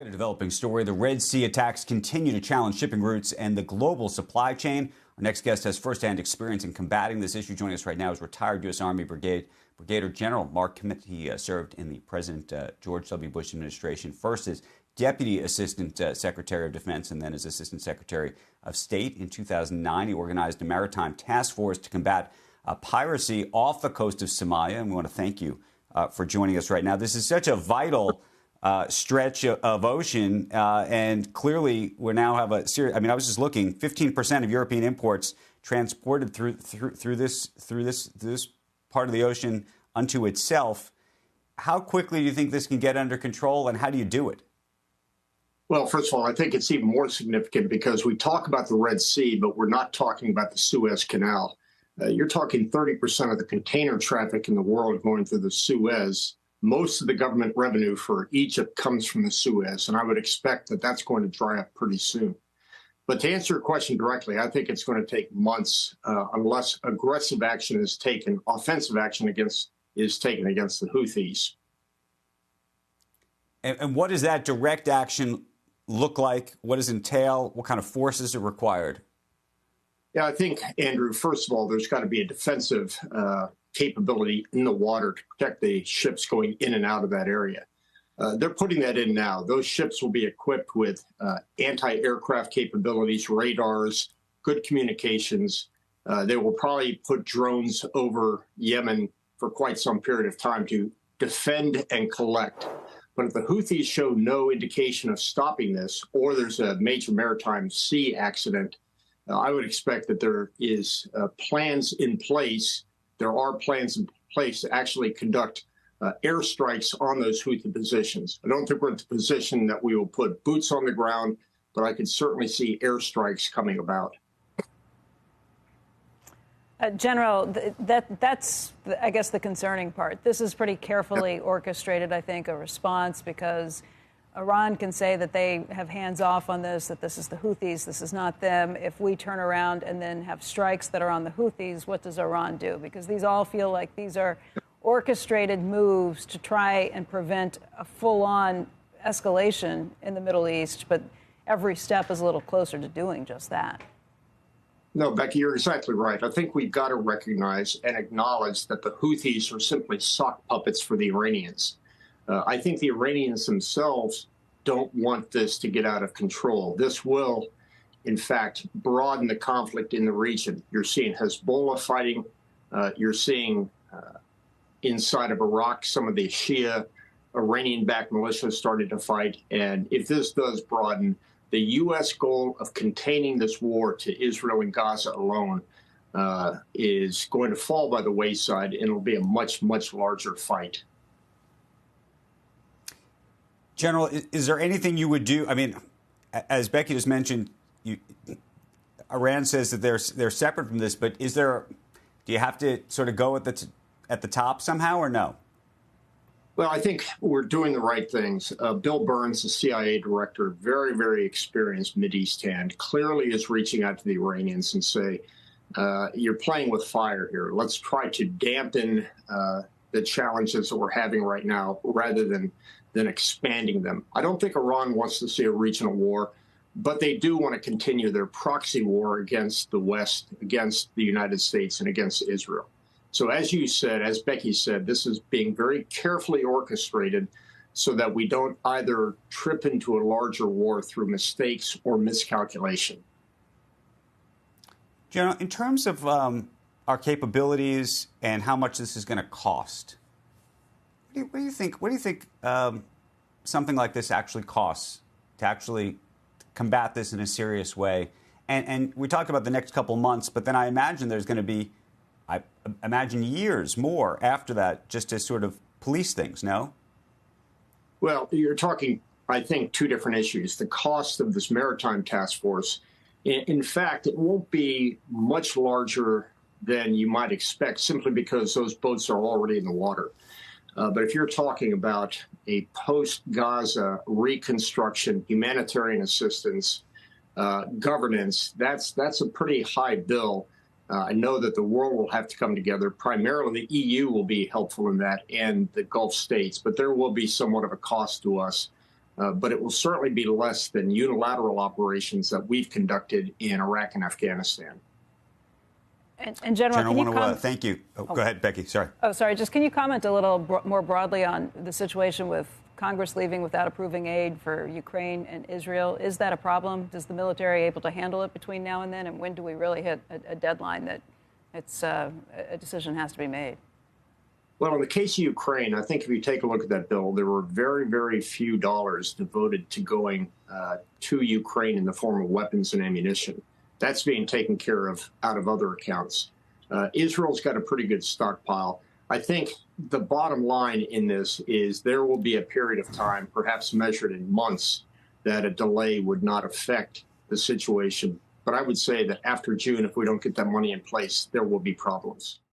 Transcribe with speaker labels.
Speaker 1: A developing story. The Red Sea attacks continue to challenge shipping routes and the global supply chain. Our next guest has firsthand experience in combating this issue. Joining us right now is retired U.S. Army Brigadier General Mark Kimmitt. He served in the President George W. Bush administration, first as Deputy Assistant Secretary of Defense and then as Assistant Secretary of State. In 2009, he organized a maritime task force to combat piracy off the coast of Somalia. And we want to thank you for joining us right now. This is such a vital stretch of ocean, and clearly we now have a serious. I mean, I was just looking: 15% of European imports transported through this part of the ocean unto itself. How quickly do you think this can get under control, and how do you do it?
Speaker 2: Well, first of all, I think it's even more significant because we talk about the Red Sea, but we're not talking about the Suez Canal. You're talking 30% of the container traffic in the world going through the Suez. Most of the government revenue for Egypt comes from the Suez, and I would expect that that's going to dry up pretty soon. But to answer your question directly, I think it's going to take months unless aggressive action is taken, offensive action is taken against the Houthis.
Speaker 1: And what does that direct action look like? What does it entail? What kind of forces are required?
Speaker 2: Yeah, I think, Andrew, first of all, there's got to be a defensive capability in the water to protect the ships going in and out of that area. They're putting that in now. Those ships will be equipped with anti-aircraft capabilities, radars, good communications. They will probably put drones over Yemen for quite some period of time to defend and collect. But if the Houthis show no indication of stopping this, or there's a major maritime sea accident, I would expect that there is plans in place. There are plans in place to actually conduct airstrikes on those Houthi positions. I don't think we're in the position that we will put boots on the ground, but I could certainly see airstrikes coming about.
Speaker 3: General, that's, I guess, the concerning part. This is pretty carefully orchestrated, I think, a response, because Iran can say that they have hands off on this, that this is the Houthis, this is not them. If we turn around and then have strikes that are on the Houthis, what does Iran do? Because these all feel like these are orchestrated moves to try and prevent a full-on escalation in the Middle East, but every step is a little closer to doing just that.
Speaker 2: No, Becky, you're exactly right. I think we've got to recognize and acknowledge that the Houthis are simply sock puppets for the Iranians. I think the Iranians themselves don't want this to get out of control. This will, in fact, broaden the conflict in the region. You're seeing Hezbollah fighting. You're seeing inside of Iraq some of the Shia Iranian-backed militias started to fight. And if this does broaden, the U.S. goal of containing this war to Israel and Gaza alone is going to fall by the wayside, and it'll be a much, much larger fight.
Speaker 1: General, is there anything you would do? I mean, as Becky just mentioned, Iran says that they're separate from this, but do you have to sort of go at the top somehow, or no?
Speaker 2: Well, I think we're doing the right things. Bill Burns, the CIA director, very, very experienced Mideast hand, clearly is reaching out to the Iranians and say, you're playing with fire here. Let's try to dampen the challenges that we're having right now rather than expanding them. I don't think Iran wants to see a regional war, but they do want to continue their proxy war against the West, against the United States, and against Israel. So as you said, as Becky said, this is being very carefully orchestrated so that we don't either trip into a larger war through mistakes or miscalculation.
Speaker 1: General, in terms of our capabilities and how much this is going to cost, what do you think something like this actually costs to actually combat this in a serious way? And we talked about the next couple months, but then I imagine there's going to be, I imagine, years more after that just to sort of police things, no?
Speaker 2: Well, you're talking, I think, two different issues. The cost of this maritime task force, in fact, it won't be much larger than you might expect simply because those boats are already in the water. But if you're talking about a post-Gaza reconstruction, humanitarian assistance, governance, that's a pretty high bill. I know that the world will have to come together. Primarily, the EU will be helpful in that, and the Gulf states. But there will be somewhat of a cost to us. but it will certainly be less than unilateral operations that we've conducted in Iraq and Afghanistan.
Speaker 3: And General, can you
Speaker 1: thank you. Go ahead, Becky. Sorry.
Speaker 3: Oh, sorry. Just can you comment a little more broadly on the situation with Congress leaving without approving aid for Ukraine and Israel? Is that a problem? Is the military able to handle it between now and then? And when do we really hit a deadline that a decision has to be made?
Speaker 2: Well, in the case of Ukraine, I think if you take a look at that bill, there were very, very few dollars devoted to going to Ukraine in the form of weapons and ammunition. That's being taken care of out of other accounts. Israel's got a pretty good stockpile. I think the bottom line in this is there will be a period of time, perhaps measured in months, that a delay would not affect the situation. But I would say that after June, if we don't get that money in place, there will be problems.